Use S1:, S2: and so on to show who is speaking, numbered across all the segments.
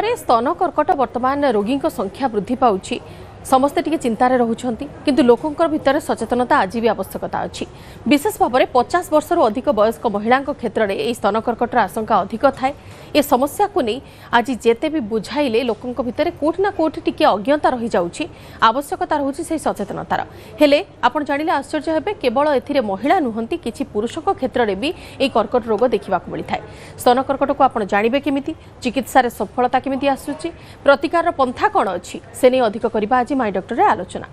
S1: भाव स्तन कर्कट वर्तमान रोगी संख्या वृद्धि पाउछि समस्ते टिके चिंतार रोचंती किंतु लोकंकर भितर सचेतनता आज भी आवश्यकता अच्छी विशेष भाव में 50 वर्ष अधिक वयस्क महिला क्षेत्र में यह स्तन कर्कटर आशंका अधिक थाए ये समस्या को नहीं आज जेते भी बुझाइले लोकों भितर कोठी ना कोठी टिके अज्ञता रही जाउछि आवश्यकता रहुछि से सचेतनतार हेले आपण जानिले आश्चर्य हेबे केवल एथिरे महिला नुहंती किछि पुरुषक क्षेत्र में भी यह कर्कट रोग देखा मिलता है स्तन कर्कट को आपण जानिबे केमिति चिकित्सा रे सफलता केमिति आसुछि प्रतिकार पंथा कोन अछि से नै अधिक करबा आज माय डॉक्टर रे आलोचना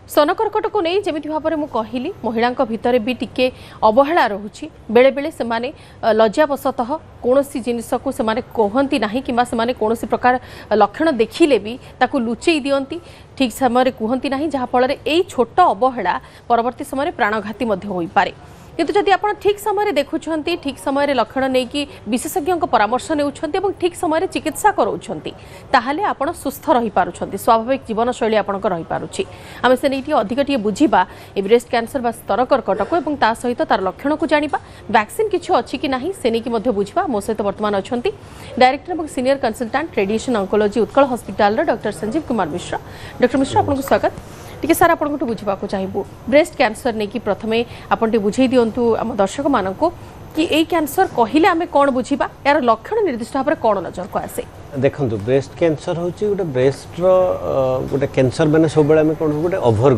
S1: स्तन कर्कट को नहीं जमी भाव में कहली महिला भितर भी टिके अवहेला रोचे बेले बेले से लज्जावशतः कौन जिनस को से कहती ना कि कौन प्रकार लक्षण देखिले भी ताकू लुचई दियंती ठीक समय कहती ना जहाँफल यही छोट अवहेला परवर्ती समय प्राणघाती हो पारे किंतु जदि आप ठीक समय देखुं ठीक समय लक्षण नहीं कि विशेषज्ञ परामर्श ने ठीक समय चिकित्सा कराउछंती ताहले आपण सुस्थ रही पारुछंती स्वाभाविक जीवन शैली आपनक रही पारुछि आम से नहीं अधिक टी बुझा ए ब्रेस्ट कैंसर बा स्तन कर्कट को और ता सहित तार लक्षण को जानिबा वैक्सीन किछु अछि कि नाही से नहीं मध्य बुझा मो सहित वर्तमान अछंती डायरेक्टर और senior consultant radiation oncology Utkal hospital doctor Sanjeev Kumar Mishra doctor Mishra आपको स्वागत टी सार आपको बुझा चाहिए ब्रेस्ट कैंसर नहीं कि प्रथमे आपन बुझे दिंतु आम दर्शक मान कि यही कैंसर कहले आम कौन बुझा यार लक्षण निर्दिष्ट भाव में कौन नजर को आसे
S2: देखो ब्रेस्ट कैंसर हूँ गोटे ब्रेस्ट रोटे कैंसर मैंने सब कौन गोटे ओभर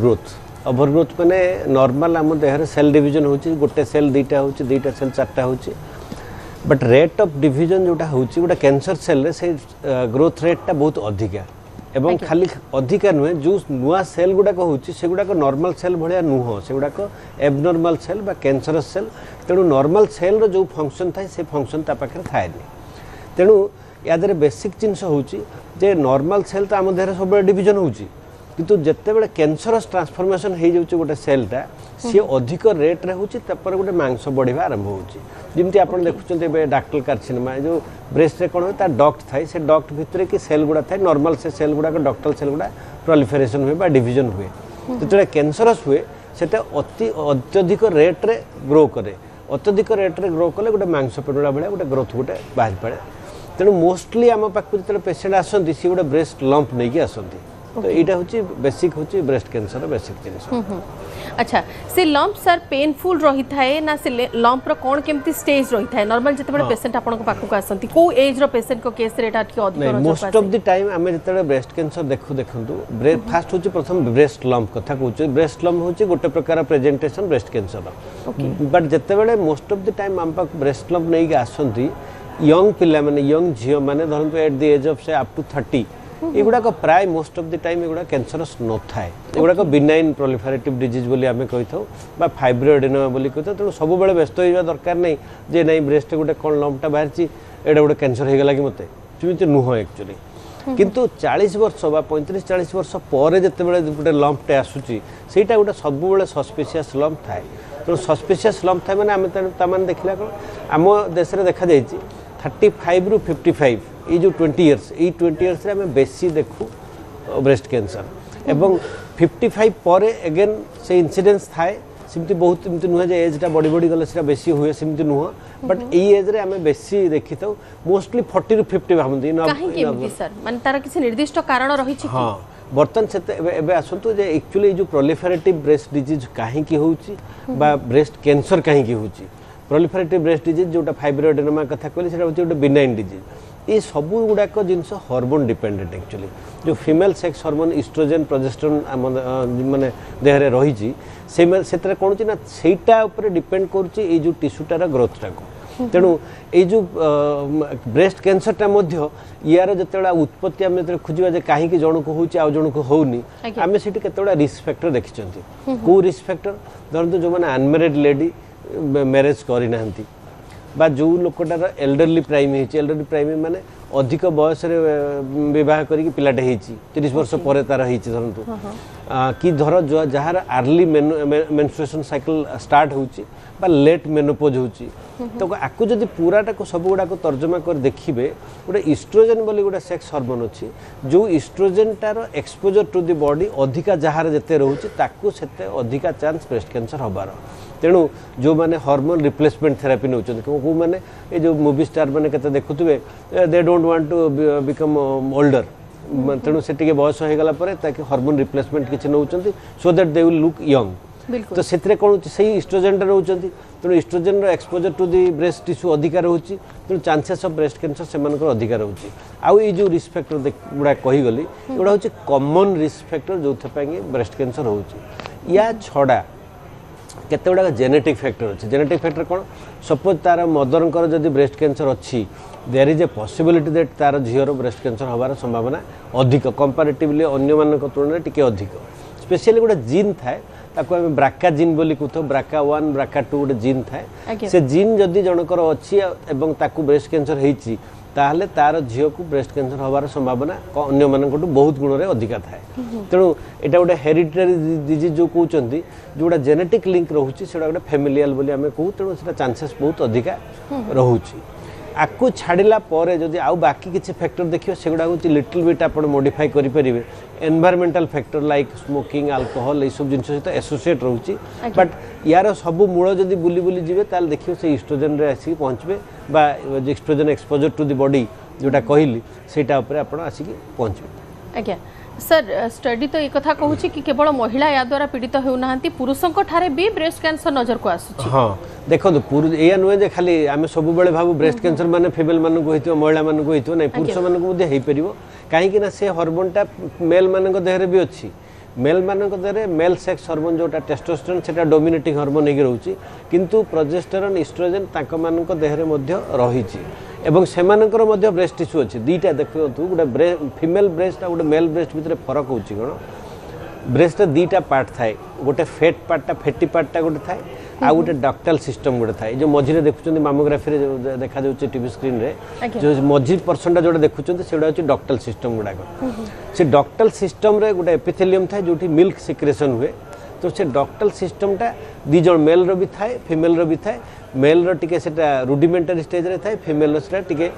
S2: ग्रोथ मैंने नॉर्मल आम देह सेल डिवीजन होची गोटे सेल दुईटा हो दुईटा सेल चार्टा हो बट रेट ऑफ डिवीजन जोटा होची गोटे कैंसर सेल से ग्रोथ रेटा बहुत अधिका एवं खाली अधिका नुहे जो नुआ सेल गुड़ाक होगा नॉर्मल सेल भाया नुह से गुड़ाक एबनॉर्मल सेल बा कैंसरस सेल तेणु नॉर्मल सेल जो फंक्शन थाए से फंक्शन ता पाखे थाए तेणु यादे बेसिक जिनस होचे नॉर्मल सेल तो आम देह सब डिवीजन होची किंतु जिते बड़े कैंसरस ट्रांसफॉर्मेशन हो जाऊँ गोटे सेलटा सी अधिक रेट्रे होपर गोटे मांस बढ़िया आरंभ होमती आप देखुं डाक्टल कार्सिनोमा जो ब्रेस्ट रे कौन हो डक्ट थाए से डक्ट भितर कि सेल गुड़ा थाए नॉर्मल से सेल गुड़ाक डक्टल सेल गुड़ा प्रोलिफरेशन हुए डिवीजन हुए जो कैंसरस हुए से अत्यधिक रेट्रे ग्रो करे अत्यधिक रेट्रे ग्रो कले गोटे मांस पेटुला भाया गोटे ग्रोथ गोटे बाहर पड़े तेणु मोस्टली आम पाक जो पेसेंट आसती सी गोटे ब्रेस्ट लंप नहीं आसती तो यहाँ हूँ बेसिक हूँ ब्रेस्ट कैंसर बेसिक जिन
S1: अच्छा से लंप सर पेनफुल रही थाए ना से लंप रो कौन केमती स्टेज रही थाए नॉर्मल जते बड़े पेशेंट आपन को पाखु आसंती को एज रो पेशेंट को केस रेट अधिक अधिक
S2: मोस्ट ऑफ द टाइम आमे जते ब्रेस्ट कैंसर देखंतु फास्ट हूँ प्रथम ब्रेस्ट लंप कथा कहूँ ब्रेस्ट लंप हूँ गोटे प्रकार प्रेजेंटेशन ब्रेस्ट कैंसर बट जिते बड़े मोस्ट ऑफ द टाइम आम पाक ब्रेस्ट लंप नहीं आसंती यंग पिला माने यंग झियो माने धरंतु एट द एज ऑफ से अप टू 30 एगुड़ाक प्राय मोस्ट ऑफ द टाइम एगुड़ा कैंसरस न थाए एगुड़ाक बिनाइन प्रोलिफरेटिव डिजीज बोली आम कही था फाइब्रोएडेनोमा बोली कही तेणु सब बड़े व्यस्त होगा दरकार नहीं जे नहीं ब्रेस्ट गोटे कौन लंपटा बाहर एटा गोटे कैंसर होगा कि मत सेमती नुह एक्चुअली किंतु 40 वर्ष 35-40 वर्ष पर जिते बड़े गोटे लंपटे आसूसी सेटा गोटे सब बड़े सस्पिशियस लंप थाए तेणु सस्पिशियस लंप थाए मैंने आम देखला कौन आम देश में देखा 35 ରୁ 55 ये जो 20 इयर्स ये 20 इयर्स रे हमें बेसी देखू ब्रेस्ट कैंसर एवं 55 पर एगेन से इन्सिडेंस थाए सेमती बहुत एमती नुह एजटा बढ़ी बढ़ी गले से बेसी हुए सेमती नुह बट ये एज रे हमें बेसी देखी था मोस्टली 40 ରୁ 50 भावती
S1: सर माने तार किसी निर्दिष्ट कारण रही छी
S2: हां बर्तन से आसतु जे एक्चुअली जो प्रोलिफरेटिव ब्रेस्ट डिजीज कहीं होची बा ब्रेस्ट कैंसर कहीं होची प्रोलिफरेटिव ब्रेस्ट डिजीज जोटा फाइब्रोएडेनोमा कथा कहली से गोटे बिनाइन डिजीज ये सब गुड़ाक जिनस हार्मोन डिपेंडेंट एक्चुअली जो female sex hormone oestrogen progesterone माने देह रे रही से कौन ना सेटा ऊपर डिपेंड करुच्ची ये जो टिश्यूटार ग्रोथटा को तेणु ये जो ब्रेस्ट कैंसरटा यार जिते उत्पत्ति आम जो खोजा कहीं जन को हो जन को होनी आम से केतटा रिस्क फैक्टर देखी कौ रिस्क फैक्टर धरतु जो मैंने अनमेरिड लेडी मैरेज करना बा जो लोकटार एल्डरली प्राइम माने अधिक बयस बह कर पिलाटे 30 वर्ष पर तार धरतु कि धर जार आर्ली मेन्स्ट्रुएशन साइकिल स्टार्ट होची बा लेट मेनोपोज होची तो आपको जब पूराटा को सब गुड़ाक तर्जमा कर देखिए गोटे इस्ट्रोजेन बोली गोटे सेक्स हार्मोन अच्छी जो इस्ट्रोजेनटार एक्सपोजर टू दि बॉडी अधिका जहाँ जिते रोचे अधिका चांस ब्रेस्ट कैंसर हबार तेणु जो मैंने हार्मोन रिप्लेसमेंट थेरापी नौ मैंने ये जो मूवी स्टार मैंने केते देखुवे they don't want to become older तेणु से बयस हो गला हार्मोन रिप्लेसमेंट किसी now so that they will look young तो से कौन से इस्ट्रोजेन रोचे तेणु oestrogen exposure to the breast tissue अधिका रोचे तेणु चांसेस ऑफ ब्रेस्ट कैंसर से अधिका रोचे आउ ये जो रिस्क फैक्टर गुड़ा कहीगली एगुड़ा हूँ कॉमन रिस्क फैक्टर जो ब्रेस्ट कैंसर होची या छड़ा केते गुड़ा जेनेटिक फैक्टर अच्छे जेनेटिक फैक्टर कौन सपोज तार मदर जदि ब्रेस्ट कैंसर अच्छी there is a possibility that तार झीर ब्रेस्ट कैंसर हबार संभावना अधिक कंपैरेटिवली अन्य मान तुलन टिके अधिक स्पेशली गोटे जीन थाए ताको आम ब्राका जीन बोली कहते ब्राका 1 ब्राका 2 गोटे जीन थाए से जीन जदि जनकर अच्छी एवं ताकू ब्रेस्ट कैंसर होती ताहले तार झील को ब्रेस्ट कैंसर हबार संभावना अन्य मानक बहुत गुण में अधिका थाए तेणु यहाँ गोटे हेरिडिटरी डिजीज जो कहते जोड़ा जेनेटिक लिंक रोचे से गोटे फैमिलियल बोली आम कहूँ तेणु से चांसेस बहुत अधिका रोचे आपको छाड़ा जदि आउ बाकी किसी फैक्टर देखिए से गुड़ा हूँ लिटिल बिट आप मॉडिफाई करेंगे environmental factor like smoking alcohol ये सब जिन सहित एसोसिएट रोचे बट यार सब मूल जदि बुली बुली जी देखिए से इस्ट्रोजेन रे आसिक पहुँचे बा estrogen exposure to the body जोटा कहली सेटा आप आसिक पहुँचे
S1: आज्ञा सर स्टडी तो एक कथा कहूँ कि केवल महिला या द्वारा पीड़ित होना पुरुषों ठारे भी ब्रेस्ट कैंसर नजर को आसुछि हाँ
S2: देखो या नुहे खाली आम सब बेले भाव ब्रेस्ट कैंसर माने फीमेल मानक होइतो महिला मानक होइतो नहीं पुरुष मानक मध्ये हेइ परिबो कहीं ना से हार्मोनटा मेल मानक देहरे भी अच्छी मेल मानक देहरे मेल सेक्स हार्मोन जोटा टेस्टोस्टेरोन सेटा डोमिनेटिंग हार्मोन होगी रोचे किंतु प्रोजेस्टेरोन इस्ट्रोजेन तांको मानक देहरे मध्ये रहिछि एवं सेमानकर मध्ये ब्रेस्ट टिश्यू अच्छी दुईटा देखो गोटे फीमेल ब्रेस्ट और गोटे मेल ब्रेस्ट भितर फरक होची कौन ब्रेस्ट दुईटा पार्ट थाए गोटे फेट पार्टा फेटी पार्टा गोटे थाए आ गोटे डक्टाल सिस्टम गोटे थाए जो मझे देखुं मामोग्राफी देखा टीवी स्क्रीन रे जो मझी पर्सनटा जोटा देखुं से हूँ डक्टाल सिस्टम गुड़ाक से डक्टाल सिस्टम रे गोटे एपिथेलियम थाए जो मिल्क सिक्रेशन हुए तो से डक्टाल सिस्टमटा दीज मेल रो भी थाए फीमेल रो भी थाए मेल रो टिके सेटा रुडिमेंटरी स्टेज रे थाए फीमेल रो सेटा टिके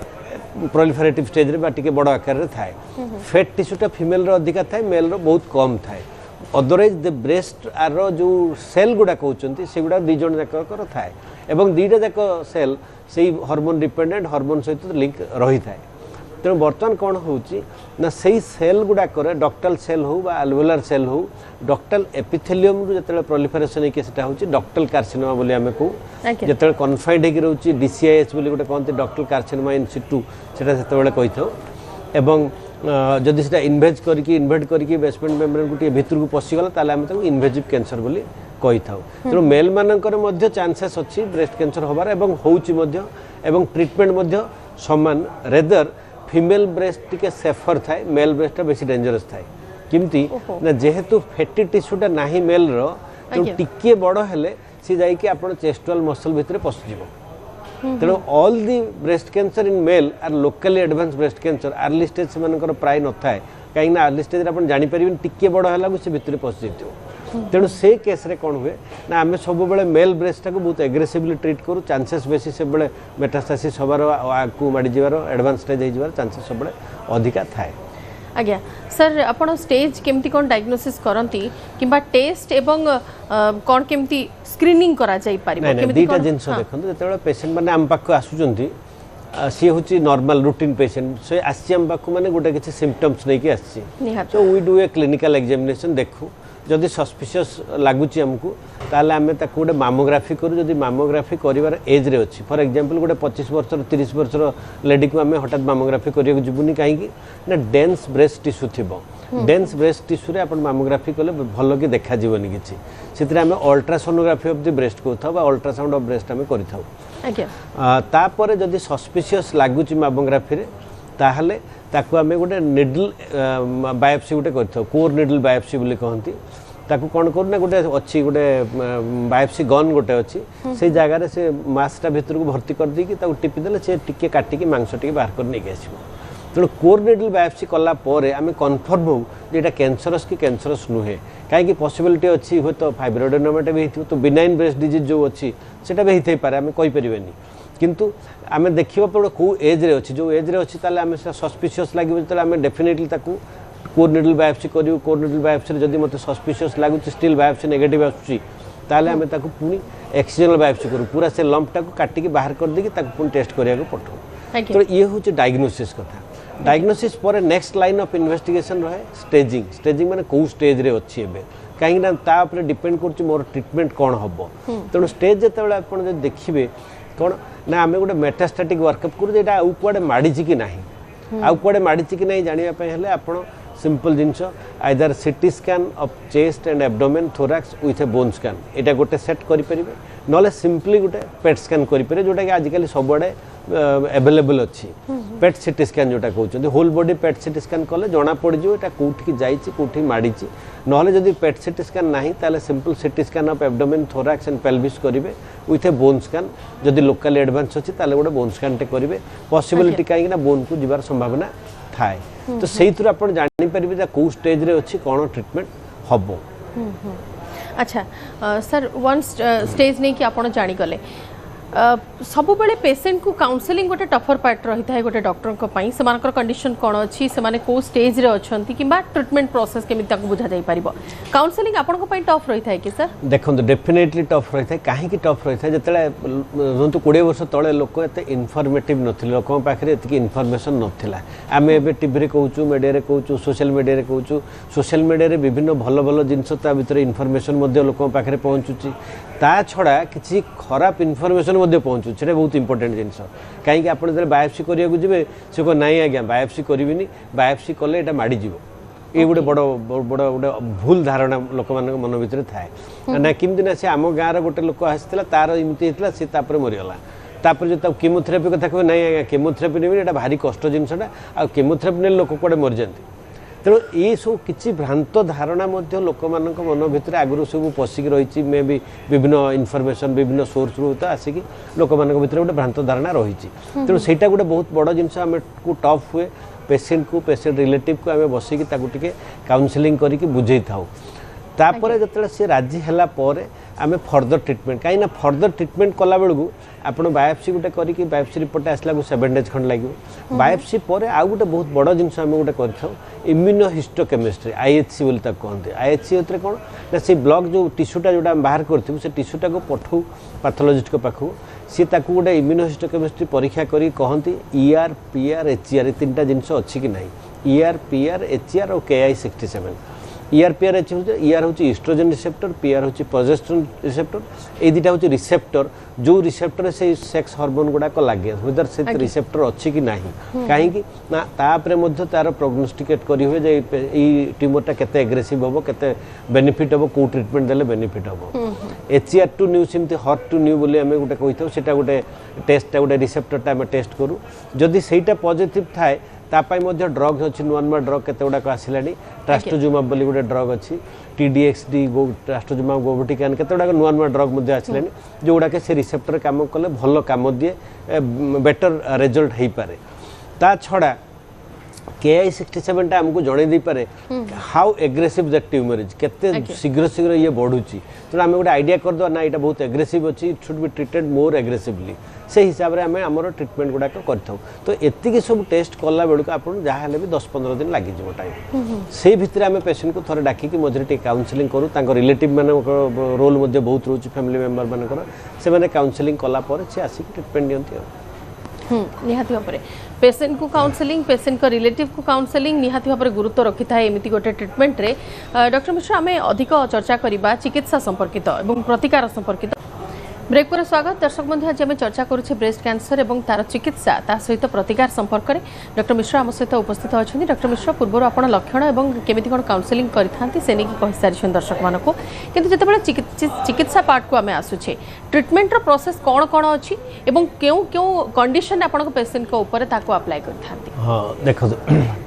S2: प्रोलिफरेटिव स्टेज रे बा टिके बड़ आकार रे थाए फेट टिश्यूटा फीमेल रो अधिका थाए मेल रो बहुत कम थाए अदरवाइज द ब्रेस्ट आर जो सेल गुड़ा कहते से गुड़ा दी जन जाकर थाए एवं दुईटा जाक सेल से हार्मोन डिपेंडेंट हार्मोन सहित लिंक रही थाए तेणु बर्तमान कौन होना से सेल गुड़ाक डक्टाल सेल हो आल्वेओलार सेल हो डक्टाल एपिथेलियम जो प्रोलिफरेशन होता डक्टाल कार्सिनोमा बोली आम कहूँ जो कन्फाइंड होगी रोचे DCIS बोली गोटे कहते डक्टाल कार्सिनोमा इन सिटू से कही था एवं जदि से इन्वेज करके बेसमेंट मेम्ब्रेन को भितर को पशिगला ताले आम ताको इन्वेजिव कैंसर बोली कही था तेणु मेल मानकर चांसेस अच्छी ब्रेस्ट कैंसर हबार एवं होउची मध्य एवं ट्रीटमेंट समान रेदर फीमेल ब्रेस्ट टिके सेफर थाए मेल ब्रेस्ट बेसी डेंजरस थाए किमती ना जेहेतु फैटी टिश्यूटा नाही मेल रो तो टिके बड़ हेले सी जाइए आप चेस्टुअल मसल भितर पशिଯିव तेणु all the breast cancer in male are locally advance breast cancer early stage से प्राय न थाए कहीं आर्ली स्टेज आप जापर टिके बड़ है से भितर पशि जाइए तेणु से केस रे कौन हुए ना आम सब बेले मेल ब्रेस्टा को बहुत एग्रेसिवली ट्रीट करूँ चांसेस बेसी से बेले मेटास्टासिस हबार आगू माड़ी जबार एडवांस स्टेज हो चांसेस सब अधिका थाए
S1: आज्ञा सर आपण स्टेज केमती कौन डायग्नोसिस करती किंबा टेस्ट एवं कौन केमती स्क्रीनिंग करा जाई पारिबो
S2: केमती दीटा जिंस देखन जेतेबेले पेशेंट माने आम पाखु आसुचंती सी हूँ नॉर्मल रूटीन पेशेंट से आसी आम पाखु माने गोटे किसी सिम्पटम्स नहीं कि आसी so we do a clinical examination देखू जदि सस्पिशियस लगुच आमको ताले आम गोटे मामोग्राफी करूँ जदि मामोग्राफी कर एज रे अच्छी फॉर एग्जांपल गोटे 25 वर्ष 30 वर्ष लेडी को आम हठात मामोग्राफी करने जीवनी कहीं ना डेन्स ब्रेस्ट टिश्यू थी डेन्स ब्रेस्ट टिश्यू रे अपन मामोग्राफी कले भल कि देखा जीवनी किसी से आम अल्ट्रासोनोग्राफी ऑफ द ब्रेस्ट कहता अल्ट्रासाउंड ऑफ ब्रेस्ट आम कर जदि सस्पिशियस लगुच मामोग्राफी रे ताहले ताकू आम गोटे निडल बायोप्सी गोटे कर कोर निडल बायोप्सी बोली कहती ताकू कौन करूँ ना गोटे अच्छी गोटे बायोप्सी गन गोटे अच्छी से जगार से मासटा भितर को भर्ती कर दी टीपीदे से टिके काटिकी मांस टी बाहर कर नहीं आसो तेणु कोर निडल बायोप्सी कला आम कन्फर्म हो ये कैंसरस कि कैंसरस नुहे कहीं पॉसिबिलिटी अच्छी हुए तो फाइब्रोडेनोमा भी तो बिनाइन ब्रेस्ट डिजीज जो अच्छी से भी होते पारे आम कहीपर किंतु आम देखा पड़े कौ एज्रे अच्छी जो एज्रे अच्छी आम सस्पिशियस लगे जो आम डेफिनेटली कोर निडल बायोप्सी करूँ कोर निडल बायोप्सी जब मत सस्पिशियस लगुच स्टिल बायोप्सी नेगेटिव आसमें पुणी एक्सटर्नल बायोप्सी करूँ पूरा से लंपटा को काटिकी बाहर कर देकी पुणी टेस्ट कराया पठाऊँ तो ये हूँ डायग्नोसिस कथा डायग्नोसिस पर नेक्स्ट लाइन ऑफ इन्वेस्टिगेशन रहे स्टेजिंग माने कौ स्टेज रे अच्छी एबे कहीं तापर डिपेंड कर मोर ट्रिटमेंट कौन हम तेणु स्टेज जिते आप देखिए कौन ना आम गोटे मेटास्टैटिक वर्कअप करूँ आउ कुआडे माड़ी कि ना आउ कुआडे माड़ी कि ना जानापी आप simple genus either CT scan of chest and abdomen थोराक्स with A bone scan यहाँ गोटे सेट करेंगे ना सिंपली गोटे पेट स्कैन करेंगे जोटा कि आजिकल सबुआड़े एवेलेबल अच्छी पेट सीटी स्कैन जोटा कहते होल बॉडी पेट सीटी स्कैन कले जना पड़ो यहाँ कौटी जाइए माड़ी ना जब पेट सीटी स्कैन ना ताले simple CT scan of abdomen थोराक्स and pelvis करेंगे विथ ए बोन स्कैन जदि लोकल एडवांस अच्छी ताले गोटे बोन स्कैन टे करेंगे पॉसिबिलिटी कहीं बोन को जीवार संभावना थाए तो से जापर कौ स्टेज रे अच्छी कौन ट्रिटमेंट हम
S1: अच्छा सर वन स्टेज नहीं कि आप जानीगले सब बेले पेशेंट को काउंसलिंग गोटे टफर पार्ट रही है गोटे डॉक्टर से कंडीशन कौन अच्छी से कौ स्टेज रे अच्छा कि ट्रिटमेंट प्रोसेस केमी बुझा जाई पारिबो काउंसलिंग आपन को टफ रही है कि सर
S2: देखो डेफिनेटली टफ रही है कहीं टफ रही है जिते 20 वर्ष तले लोक एत इनफर्मेटिव नथिले लोक पाखे एत इनफर्मेशन नाला आम ए टीवी कहूँ मीडिया कहूँ सोशल मीडिया कहूँ सोशल मीडिया विभिन्न भल भल जिनस भितर इनफर्मेशन लोक पाखे पहुँचुची ता छड़ा किसी खराब इनफर्मेशन पहुँचू से बहुत इंपोर्टेंट जिनस कहीं आप बायोप्सी करने जी से कह नाई आज्ञा बायोप्सी करी बायोप्सी कले यहाँ माड़ीज ये गोटे बड़ बड़ गोटे भूल धारणा लोक मन भर थाए ना किमती ना सी आम गाँव गोटे लोक आसाला तार इमती होता सी मरीगला तापर जो केमोथेरापी कथा कहे ना आज्ञा केमोथेरापी नेबी ये भारी कष्ट जिनसा आ केमोथेरापी ने लोक कड़े मरी जाती तेणु ये सब किसी भ्रांत धारणा लोक मन भर आगुरी सब पशिक रही मे भी विभिन्न इनफर्मेशन विभिन्न सोर्स रू तो आसिक लोक मान भर गोटे भ्रांत धारणा रही तेणु से गोटे बहुत बड़ जिनस आम को टफ हुए पेसेंट को पेसेंट रिलेटिव को आम बसिकी टे काउनसिलिंग करके बुझे था तापर जो सी राजी है आम फर्दर ट्रिटमेंट कहीं फर्दर ट्रिटमेंट कला बेलू आप बायोप्सी गोटे करके बायोप्सी रिपोर्ट आसला 7 डेज खंड लगे बायोप्सी पर आउ गोटे बहुत बड़ जिनस आम गोटे कर इम्यूनोहिस्टोकेमिस्ट्री आईएचसी बोली कहते आईएचसी होते कौन ना से ब्लॉक जो टिश्यूटा जोटा बाहर करूँ से टिश्यूटा को पठाऊ पैथोलॉजिस्ट पाखु सी गोटे इम्यूनोहिस्टोकेमिस्ट्री परीक्षा करी कहती ER PR HER ये 3टा जिनस अच्छी कि ना ER PR HER और KI67 ER PR ER हूँ ईस्ट्रोजेन रिसेप्टर PR हूँ प्रोजेस्टेरोन रिसेप्टर ये दुटा हूँ रिसेप्टर जो रिसेप्टर से सेक्स हार्मोन गुड़ाक लगे वेदर से रिसेप्टर अच्छी कि ना कहीं ना तापर तार प्रोग्नोस्टिकेट करी हुए जे ट्यूमरटा केते एग्रेसिव हम केते बेनिफिट हम कौ ट्रिटमेंट देले बेनिफिट हम HER2 न्यू सेमती HER2 न्यू बोली आम गोटे कही था सेटा गोटे टेस्ट गोटे रिसेप्टरटा आम टेस्ट करूँ जदि सेटा पॉजिटिव थाए तापाई ड्रग्स अच्छी नुआ नुआ ड्रग केते गुड़ाक आसला ट्रास्टोजुमाब बोली गोटे ड्रग अच्छी TDXD ट्रास्टोजुमाब गोबोटिकान केते गुड़ाक नुआ नुआ ड्रग आसला जो गुड़ाक से रिसेप्टर काम कले भल काम दिए बेटर रिजल्ट हो पारे ता छड़ा KI67 आमको जन पारे how aggressive that tumour is केते शीघ्र शीघ्र ये बढ़ुची तेणु आम गोटे आइडिया करदे ना यहाँ बहुत एग्रेसिव अच्छी it should be treated more aggressively से हिसाब से आम आमर ट्रिटमेंट गुड़ाक कर तो एति सब टेस्ट कला बेलू आप जहाँ भी 10-15 दिन लगे टाइम से भितर आम पेसेंट को थोड़े डाकिकी मझे टे काउनसिलिंग करूँ रिलेटिव मान रोल बहुत रोचे फैमिली मेम्बर मानकर से काउनसिलिंग कलापर से आसिक ट्रिटमेंट दिखती
S1: निहाती भाव में पेसेंट को काउंसलिंग पेसेंट को रिलेटिव को काउंसलिंग निहाती भाव में गुरुत्व रखी था एमती गोटे ट्रिटमेंट रे डॉक्टर मिश्र आम अधिक चर्चा करबा चिकित्सा संपर्कित और प्रतिकार संपर्कित ब्रेक पर स्वागत दर्शक बंधु आज आम चर्चा करुचे ब्रेस्ट कैंसर और तार चिकित्सा ता सहित प्रतिकार संपर्क में डॉक्टर मिश्र आम सहित उपस्थित अच्छा डॉक्टर मिश्र पूर्व आप लक्षण और केमी कौन काउनसिलिंग करते से नहीं कही सारी दर्शक मानक किंतु जितेबाला चिकित्सा पार्ट को आम आसुचे ट्रिटमेंट प्रोसेस कौन कौन अच्छी और क्यों क्यों कंडीशन आप पेसेंट को ऊपर ताको अप्लाई करते
S2: हाँ देखो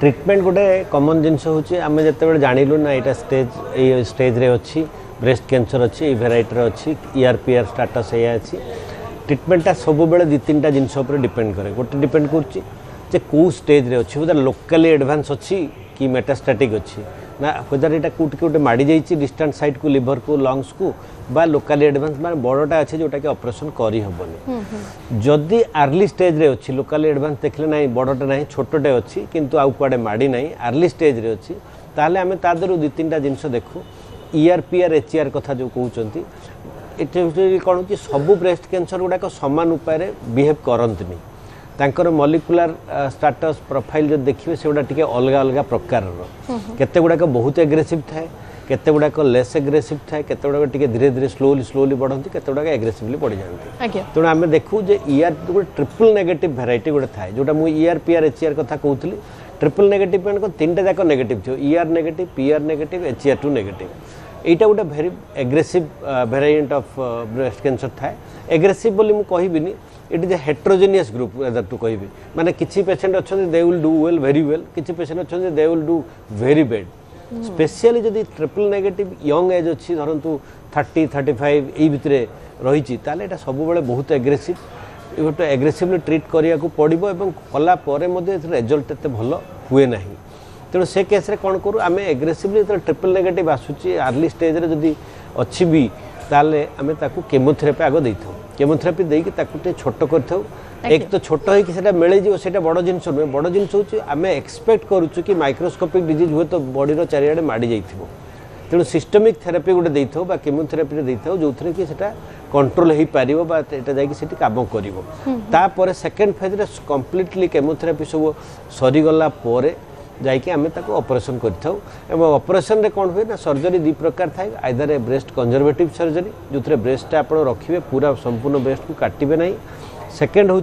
S2: ट्रिटमेंट गोटे कॉमन जिनस होची आम जिते जानिलु ना यहाँ स्टेज रे अच्छी ब्रेस्ट कैंसर अच्छी ये भेराइटर अच्छी ER PR स्टाटस ये अच्छी ट्रिटमेंटा सब बेले 2-3टा जिनस डिपेंड करे गोटे डिपेंड कर जे कौ स्टेज रे अच्छी वेदर लोकली एडवांस अच्छी कि मेटास्टैटिक अच्छी ना वेदर यहाँ कौट गोटे माड़ी जाइए डिस्टेंट साइड को लिवर को लंग्स को बा लोकली एडवांस माने बड़टा अच्छे जोटा कि ऑपरेशन करी हबनी जदि अर्ली स्टेज रे अच्छी लोकली एडवांस देखले ना बड़टा ना छोटटे अच्छी किंतु आउ कुआडे माड़ी ना अर्ली स्टेज रे अच्छी ताहले आमे तादरू दु तीनटा जिनस देखू ERPR HER कथा जो कहउचंती ये कौन कि सबू ब्रेस्ट कैंसर गुड़ाक सामान उपाय बिहेव करंतनी तांकर मॉलिक्युलर स्टेटस प्रोफाइल जो देखिए से गुड़ा टिके अलग अलग प्रकार केते गुड़ाक बहुत एग्रेसिव थाए केते गुड़ाक लेस एग्रेसिव थाए केते गुड़ाक टिके धीरे धीरे स्लोली बढ़ती केते गुड़ाक एग्रेसिवली बढ़ी जाती तेणु आम देखू जे गोटे ट्रिपल नेगेटिव भेराइटी गोटे थाए जोटा मुझे ERPR HER कथा कहूली ट्रिपल नेगेटिव मान तीन टा जाक नेगेटिव थो ER negative PR negative HER2 negative एटा गोटे very aggressive variant of breast cancer थाए एग्रेसिव बोली मुझे कहबिनी it is a heterogeneous group whether to कहबी माने किछि पेशेंट अच्छे they will do well very well किछि पेशेंट अच्छे they will do very bad specially जदि ट्रिपल नेगेटिव यंग एज अच्छी धरतु 30 35 यही भितर रही ताले एटा सब बेले बहुत एग्रेसिव गोटे एग्रेसिवली ट्रीट करिया को पड़िबो एवं कला परे मध्ये रिजल्ट एते भलो हुए नाही तेणु से केस रे कौन करूँ आम एग्रेसिवली जो ट्रिपल नेगेटिव आसूची अर्ली स्टेज रे जदि अच्छी भी ताले आमे ताकू केमोथेरापी आग देई थाउ केमोथेरापी देई कि ताकू ते छोट कर थाउ एक तो छोट होई कि सेटा मिले जिवो सेटा बड़ जिंस नुहे बड़ जिंस होची आमे एक्सपेक्ट करूछु कि माइक्रोस्कोपिक डिजीज हुए तो बॉडी रो चारियाडे माडी जाइथिबो तेणु सिस्टमिक थेरापी गोटे देई थाउ बा केमोथेरापी रे देई थाउ जोथरे कि सेटा कंट्रोल हेई पारिबो बा एटा जाई कि सेठी काम करिवो ता परे सेकंड फेज रे कंप्लीटली केमोथेरापी सब सरी गला परे जाइए आम ऑपरेशन कर ऑपरेशन रे कौन हुए ना सर्जरी दी प्रकार थाए आइदर ए ब्रेस्ट कंजर्वेटिव सर्जरी जो ब्रेस्ट आप रखिए पूरा संपूर्ण ब्रेस्ट को काटवे ना सेकेंड हूँ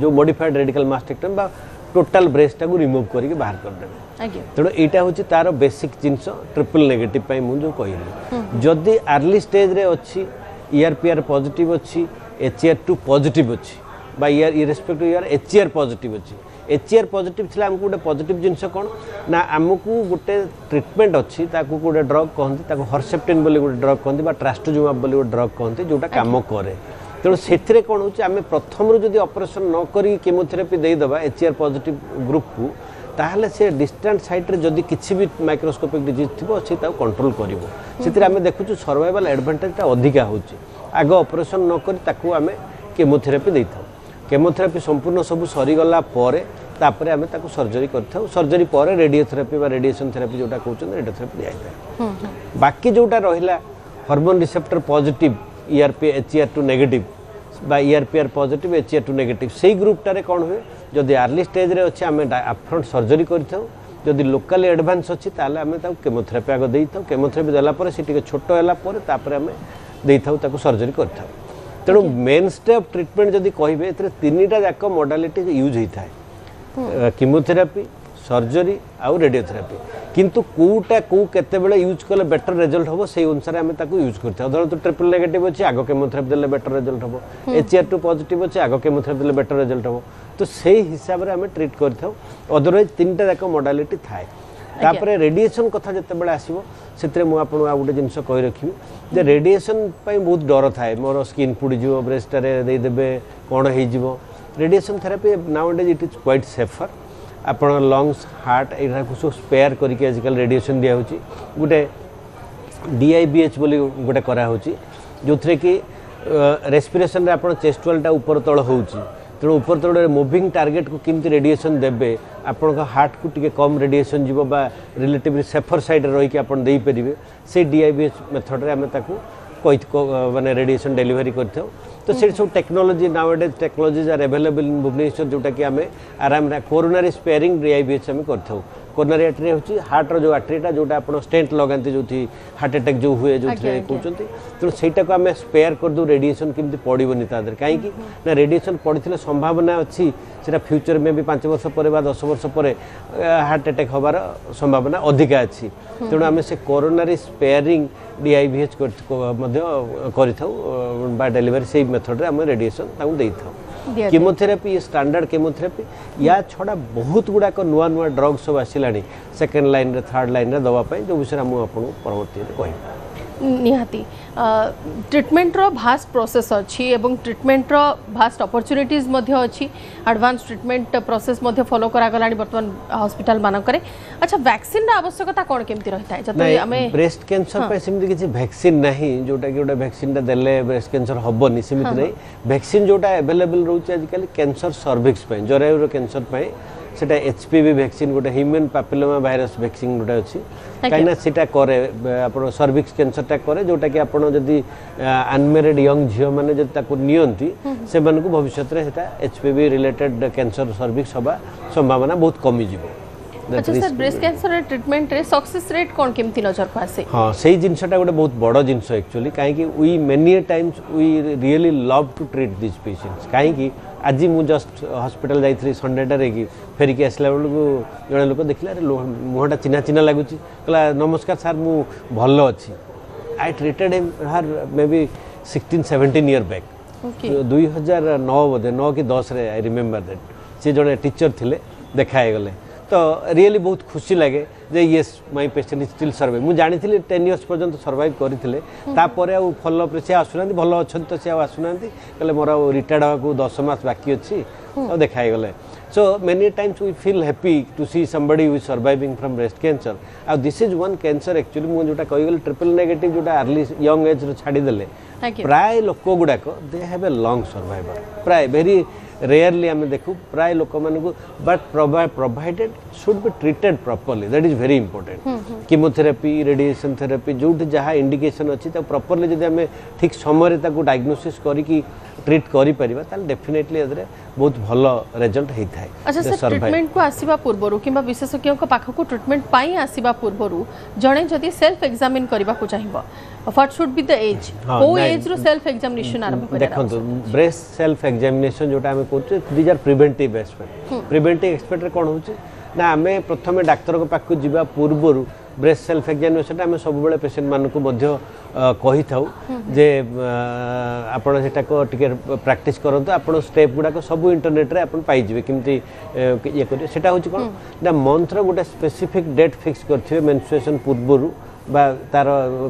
S2: जो मॉडिफाइड रेडिकल मास्टेक्टमी बा टोटाल ब्रेस्ट को रिमूव करके बाहर करदे तेणु यहाँ हूँ तार बेसिक जिनस ट्रिपल नेगेटिव मुझे कहली जदि अर्ली स्टेज रे अच्छी ERPR पॉजिटिव अच्छी HER2 पॉजिटिव अच्छी बा इरेस्पेक्टिव HER पॉजिटिव अच्छी HER पॉजिटिव थिला हमको गोटे पॉजिटिव जिनस कौन ना आमको गोटे ट्रीटमेंट अच्छी ताकू गोटे ड्रग कहते ताकू हर्सेप्टिन बोली गोटे ड्रग कहते बा ट्रास्टोजुमाब बोली गोटे ड्रग कहते जोटा काम करे तेणु से कौन हो आम प्रथम जदि ऑपरेशन न करी केमोथेरापी देदेबा HER पॉजिटिव ग्रुप को ताहले से डिस्टेंट साइट रे जदि किछि भी माइक्रोस्कोपिक डिजीज थिबो से ताऊ कंट्रोल करिवो सेतिर आमे देखुछु सर्वाइवल एडवांटेज अधिका होची आग ऑपरेशन न करी ताकू आमे केमोथेरापी देइथाउ केमोथेरापी संपूर्ण सब सरीगला तापर आम सर्जरी कर सर्जरी पर रेडियोथेरापी बा रेडिएशन थेरापी जोटा कहते रेडियोथेरापी दिखाए बाकी जोटा रहा hormone receptor positive HER2 negative बा ERPR पॉजिटिव HER2 नेगेटिव से ग्रुपटारे कौन हुए जदि अर्ली स्टेज रे अच्छे आम अपफ्रंट सर्जरी करी लोकाली एडवांस अच्छी ताले आम केमोथेरापी आग दे था केमोथेरापी देला से छोट है आम दे था सर्जरी कर तेणु मेन स्टे ऑफ ट्रीटमेंट जदि कहे तीन टा जाक मॉडलिटी यूज होता है कीमोथेरापी सर्जरी आउ रेडियोथेरापी किंतु कोटा को केते बेले यूज कले बेटर रिजल्ट होबो से अनुसार आमे ताको यूज करते धर तो ट्रिपल नेगेटिव अच्छे आग केमोथेरापी देले बेटर रिजल्ट होबो HER2 पॉजिटिव अच्छे आग केमोथेरापी देले बेटर रिजल्ट होबो तो से हिसाब रे आमे ट्रीट करथाउ अदरवाइज तीन टा जाक मॉडलिटी थाए तापर रेडिएशन कथा जते बेले आसीबो सेतरे मु आपन आ गुटे जिंस कहि रखिबी जे रेडिएशन पई बहुत डर थाए मोर स्किन पुडी जिवो ब्रेस्ट रे दे देबे कोन हे जिवो radiation therapy now days it is quite safer आपण लंग्स हार्ट एटा को सब स्पेयर करके आजकल रेडिएशन दिया होची गुटे DIBH बोली गुटे करा होची जोथरे कि रेस्पिरेशन रे आपण चेस्ट वालटा ऊपर तळ होची तेणु ऊपर तल मुविंग टार्गेट को किमती रेडिएशन देबे आपण हार्ट को टिके कम रेडिएशन जीवो बा रिलेटिवली सेफर साइड रही कि आपण देई परिबे से DIBH मेथड रे हमें ताकू माने रेडिएशन डिलीवरी करथौ तो से सब technology nowadays technologies are available in Bhubaneswar जोटा कि आम आराम कोरोनरी स्पेयरिंग DIBH आम करथौ कोरोनरी आर्टरी होची हार्ट रो जो आर्टरीटा जोटा आपण स्टेंट लगांती जोथि हार्ट अटैक जो हुए जो कहउचंती तो सेटा को आम स्पेयर कर दो रेडिएशन किमती पड़िबोनी तादर काहे कि ना रेडिएशन पड़िथिले संभावना अछि सेटा फ्यूचर में भी 5 वर्ष पर बा 10 वर्ष पर हार्ट अटैक होबार संभावना अधिका अछि तेणु आम से कोरोनरी स्पेयरिंग DIBH करिथाउ बा डिलीवरी से मेथड रे आम रेडिएशन ताऊ देइथाउ कीमोथेरापी स्टैंडर्ड कीमोथेरापी या छड़ा बहुत गुड़ाक नुआ नुआ ड्रग सब आसिलानी सेकेंड लाइन रे थर्ड लाइन रे दवा जो विषय मुझे आपको परवर्ती कह
S1: निहाती ट्रिटमेंट रो भास्ट प्रोसेस अच्छी एवं ट्रिटमेंट रो भास्ट अपॉर्चुनिटीज मध्य अच्छी एडवांस ट्रिटमेंट प्रोसेस मध्य फॉलो करा गलानी वर्तमान हॉस्पिटल मानकरे अच्छा वैक्सीन रा आवश्यकता कोन केमती रहता है जते हमें
S2: ब्रेस्ट कैंसर पे सिमती किछि वैक्सीन नहीं जोटा कि ओटा वैक्सीन ता देले ब्रेस्ट कैंसर हबनी सिमित नहीं वैक्सीन जोटा अवेलेबल रहउछि आजकल कैंसर सर्विक्स पे जरायुर कैंसर पे सेटा एचपीवी वैक्सीन गोटे ह्यूमन पैपिलोमा वायरस वैक्सीन गोटे अच्छी कहीं सेटा करे आपण सर्विक्स कैंसर टा करे जोटा कि आपण जदी अनमेरिड यंग झियो माने जदी ताको नियंती से मन को भविष्य रे सेटा एचपीवी रिलेटेड कैंसर सर्विक्स होबा संभावना बहुत कमी जिवो
S1: अच्छा सर ब्रेस्ट कैंसर ट्रीटमेंट रे सक्सेस रेट कोन केमती नजर को आसे
S2: हां सही जिंसटा गोटे बहुत बड़ जिंस एक्चुअली काहे कि we many times we really love to treat this patients काहे कि आज मु जस्ट हॉस्पिटल जाइथि संडे टारे कि फेर के आसला बेलू जड़े लोक देखला रे मुहटा चिन्हा चिन्हा लगुची कहला नमस्कार सर मु भल्लो अछि आई treated him her may be 16-17 year back 2009 बोधे 9 कि 10 रे आई रिमेंबर दैट से जड़े टीचर थिले देखाए गले तो रियली बहुत खुशी लगे जे yes my patient is still survive मु जानी थिले 10 इयर्स पर्यंत सर्वाइव करथिले तापर आ फॉलो अप से आसुनांती भलो अछन तो से आसुनांती कहले मोर रिटायर्ड होगा को 10 मास बाकी अछि और देखाई गले so many times we feel happy to see somebody who is surviving from breast cancer आ this is one cancer actually मु जोटा कहि गले ट्रिपल नेगेटिव जोटा अर्ली यंग एज रो छाडी देले प्राय लोक गुडा को they have a long survival प्राय वेरी रेयरली आम देखू प्राय लोक मान but provided should be treated properly that is very important chemotherapy radiation therapy जो जहाँ इंडिकेशन अच्छी प्रॉपर्ली जब आम ठीक समय डायग्नोसिस करके ट्रीट करि परिबा ताल डेफिनेटली एदरे बहुत भलो रिजल्ट हेइ थाए
S1: अच्छा सर ट्रीटमेंट को आसीबा पूर्वरु किबा विशेषज्ञ को पाख को ट्रीटमेंट पाई आसीबा पूर्वरु जणे जदी सेल्फ एग्जामिन करबा को चाहिबो what should be the age को एज रो सेल्फ एग्जामिनेशन आरंभ करिया
S2: देखंतु ब्रेस्ट सेल्फ एग्जामिनेशन जोटा हमें कोचे these are preventive aspect preventive aspect रे कोन होची ना हमें प्रथमे डाक्टर को पाख को जिबा पूर्वरु ब्रेस्ट सेल्फ एग्जामिनेशन आम सब बेले पेशेंट मान को मध्य कही था जे आपण सेटा को टिके प्रैक्टिस करंतु आपण स्टेप गुडा को सब इंटरनेट रे आपण पाई जिवे किमती ये करियो सेटा होची कोन ना मंथ रो गोटे स्पेसिफिक डेट फिक्स करथिबे मेंस्ट्रुएशन पूर्वरु बा तार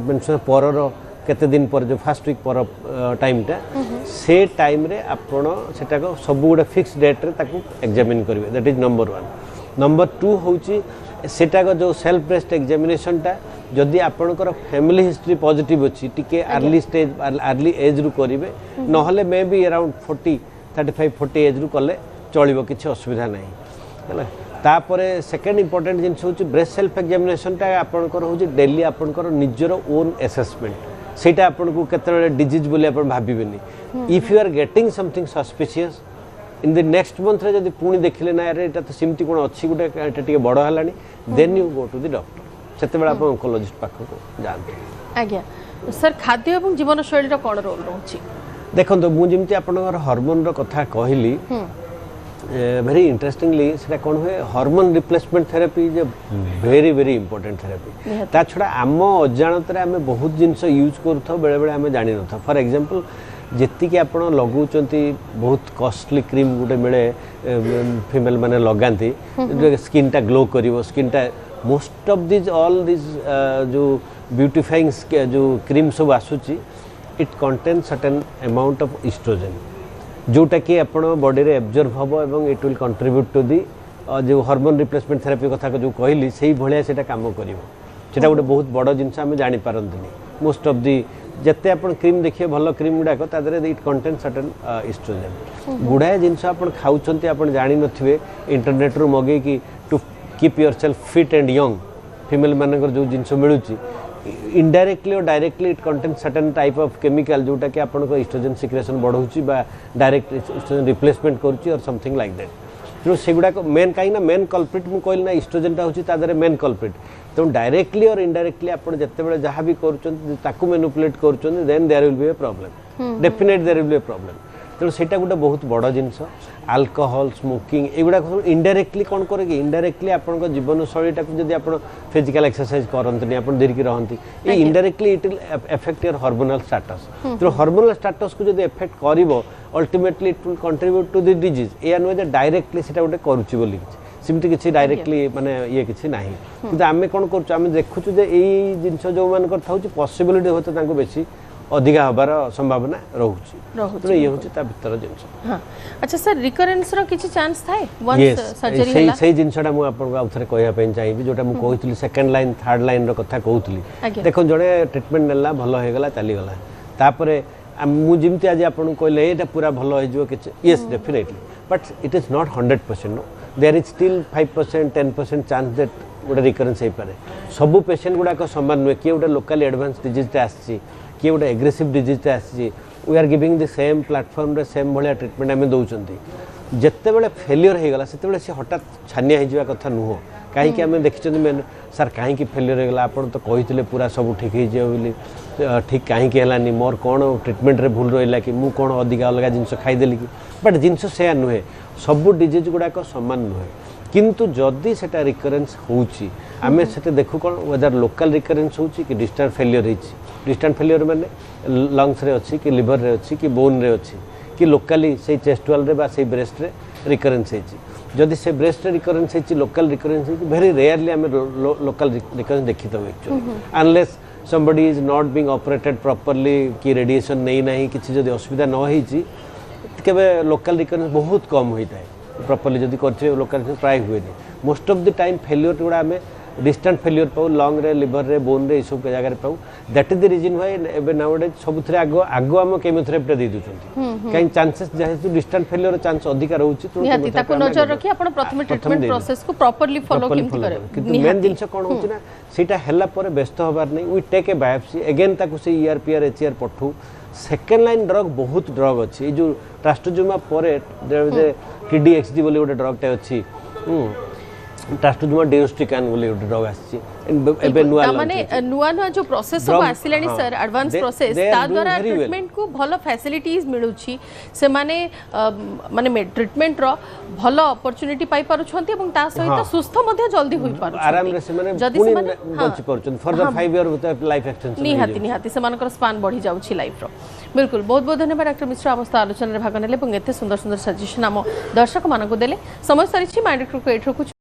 S2: मेंस्ट्रुएशन पररो केते दिन पर जो फर्स्ट वीक पर टाइम टा से टाइम रे आपण सेटा को सब गुडा फिक्स डेट रे ताको एग्जामिन करबे दैट इज नंबर 1 नंबर 2 होची सेटा को जो सेल्फ ब्रेस्ट एग्जामिनेशन टा जदि आपनकर फैमिली हिस्ट्री पॉजिटिव अछि टिके अर्ली स्टेज अर्ली एज रु करिवे नहले मे बी अराउंड 35-40 एज रु कले चलिबो किछि असुविधा नाही हला तापरे सेकंड इंपोर्टेंट जिंस होछि ब्रेस्ट सेल्फ एग्जामिनेशन टा आपनकर होछि डेली आपनकर निजर ओन असेसमेंट सेटा आपनको केतरे डिजीज बोली आपन भाबिबेनी if you are getting something suspicious in the next month रे जदि पुणी देखिले ना अरे एटा तो सिमती कोन अछि गुटे एटा टिके बड़ हलानी then you go to the doctor सेते बेला आपण ऑन्कोलॉजिस्ट पाख को जानते
S1: आज्ञा सर खाद्य एवं जीवन शैली रो कोन रोल रहउछि
S2: देखंतो मु जिमती आपनकर हार्मोन रो कथा कहली वेरी इंटरेस्टिंगली सेटा कोन होय हार्मोन रिप्लेसमेंट थेरेपी जे वेरी वेरी इंपोर्टेंट थेरेपी ता छडा आम अजाणत रे हमें बहुत जिंस यूज करथो बेले बेले हमें जानि नथो फॉर एग्जांपल जेति कि आपण लगौचंती बहुत कॉस्टली क्रीम गुटे मिले फीमेल माने लगांती स्किन टा ग्लो करिवो स्किन टा most of this all this जो ब्यूटिफाइंग जो क्रीम सब आसुची it contain certain amount of estrogen जोटा कि आपण बॉडी रे एब्जॉर्ब हबो एवं it will contribute to the जो हार्मोन रिप्लेसमेंट थेरेपी कथा जो कहली सेही भलिया सेटा काम करिवो सेटा गोटे बहुत बड़ जिंस हम जानि पारंतनी मोस्ट ऑफ दी जत्ते आपण क्रीम देखिए भलो क्रीम गुडा को तादरे इट कंटेन सर्टेन एस्ट्रोजन गुडाए जिंस आपण खाउचंती आपण जानि नथिबे इंटरनेट रो मगे कि to keep yourself fit and young female मानकर जो जिंस मिलुची इनडायरेक्टली और directly it contain certain type of chemical जोटा कि आपण को एस्ट्रोजन सिक्रेशन बढ़ौची बा डायरेक्ट एस्ट्रोजन रिप्लेसमेंट करूची और समथिंग लाइक दैट तो सेगुडा को मेन काई ना मेन कल्प्रिट मु कहल ना एस्ट्रोजन ता होची तादरे मेन कल्प्रिट तो डायरेक्टली और इनडायरेक्टली आपण जत्ते बेले जहां भी करूचन ताकू मैनिपुलेट करूचन then there will be a problem definite there will be a problem तो सेटा गोटे बहुत बड़ जिंस अल्कोहल स्मोकिंग एगुडा इनडायरेक्टली कौन करे कि इनडायरेक्टली आपण जीवन शैलीटा जदि आपण फिजिकल एक्सरसाइज करंतनी आपण धीरकी रहंती ए indirectly it will affect your hormonal status तो हार्मोनल स्टेटस को जदि अफेक्ट करिवो ultimately it will contribute to the disease ए नो जे डायरेक्टली सेटा गोटे करूची बोली सेमती किसी डायरेक्टली माने ये किसी नाही कि आमे कोन करछु आमे देखुछु जे एई जिंस जो मान कर थाउ पॉसिबिलिटी होते तांको बेसी अधिका हबार संभावना रहउछि तो ये होछि ता भीतर जिंस
S1: हां अच्छा सर रिकरेंस रो किछि चांस थाए वंस सर्जरी होला
S2: सही जिंसडा मु आपन को आउथरे कहया पेन चाहिबी जोटा मु कहितली सेकंड लाइन थर्ड लाइन रो कथा कहउतली देखो जणे ट्रीटमेंट नेला भलो हे गला चली गला तापरे मु जिमती आज आपन कहले एटा पूरा भलो हे जो किछि yes definitely but it is not 100% no there is still 5% 10% chance that गोटे रिकरेंस हे पारे सब पेशेंट गुडा को समान नुए कि गोटे लोकल एडवांस डिजीज ता आछि कि गोटे एग्रेसिव डिजीज ता आछि we are giving the same platform रे सेम भलिया ट्रीटमेंट आमे दउचंती जत्ते बेले फेलियर हे गला सेते बेले से हठात छानिया हे जिवा कथा नुहो काहे कि आमे देखिचंती मैं सर काहे कि फेलियर हे गला आपण तो कहितले पूरा सब ठीक हे जे बोली ठीक काहे कि हलानी मोर कोन ट्रीटमेंट रे भूल रहिला कि मु कोन अधिका अलगा जिंस खाइ देली कि बट जिंस से नुहे सब डिजीज गुडा को समान नुहे किंतु जदि सेटा रिकरेंस होउची आमे सेते देखु कोन वेदर लोकल रिकरेंस होउची कि डिस्टेंट फेलियर हेची डिस्टेंट फेलियर माने लंग्स रे अछि कि लिवर रे अछि कि बोन रे अछि कि लोकली से चेस्ट वाल रे बा से ब्रेस्ट रे रिकरेंस हेची जदि से ब्रेस्ट रे रिकरेंस हेची लोकल रिकरेंस हेची वेरी रेयरली आमे लोकल रिकरेंस देखितो actually unless somebody is not being operated properly कि रेडिएशन नहीं किसी जदि असुविधा न होईची केबे लोकल रिकरेंस बहुत कम होइता है प्रॉपर्ली जदि करछे लोकल प्राय हुए नहीं most of the time failure गुड़ा हमें डिस्टेंट फेलियर पाऊ लंग रे लिवर रे बोन रे सब जगह रे पाऊ that is the reason why एबे नाउडे सबथरे आगो हम केमोथेरेपी दे दिछंती काई चांसेस जेहेतु डिस्टेंट फेलियर चांस अधिक रहउची तो
S1: निहाती ताको नजर रखी आपण प्रथम ट्रीटमेंट प्रोसेस को प्रॉपर्ली फॉलो केमति करे
S2: किंतु मेन जिंस कोन होची ना सेटा हेला पर व्यस्त होबार नहीं we take a biopsy again ताको से ईआरपीआर एचआर पठू सेकंड लाइन ड्रग बहुत ड्रग अछि जो ट्रास्टोजुमा परे टीडीएक्सडी बोली गोटे ड्रग टे अछि ट्रास्टोजुमा डेरोस्टिकान बोली गोटे ड्रग आछि एबे नुआ
S1: माने नुआ जो प्रोसेस सब आसिलानी सर एडवांस प्रोसेस ता द्वारा ट्रीटमेंट को भलो फैसिलिटीज मिलुछि से माने माने ट्रीटमेंट रो भलो अपॉर्चुनिटी पाई पारु छंती एवं ता सहित सुस्थ मध्ये जल्दी होई पारु
S2: आराम रे से माने जदी से माने बचि परछन फर्दर 5 इयर होता लाइफ एक्सटेंशन
S1: निहाती से मानकर स्पान बढ़ी जाउछि लाइफ रो बिल्कुल बहुत बहुत धन्यवाद डॉक्टर मिश्र आमस्त आलोचना रे भाग नेले एवं एते सुंदर सुंदर सजेशन आम दर्शक मानको देले समय सरिछि माइंड को एठ रखु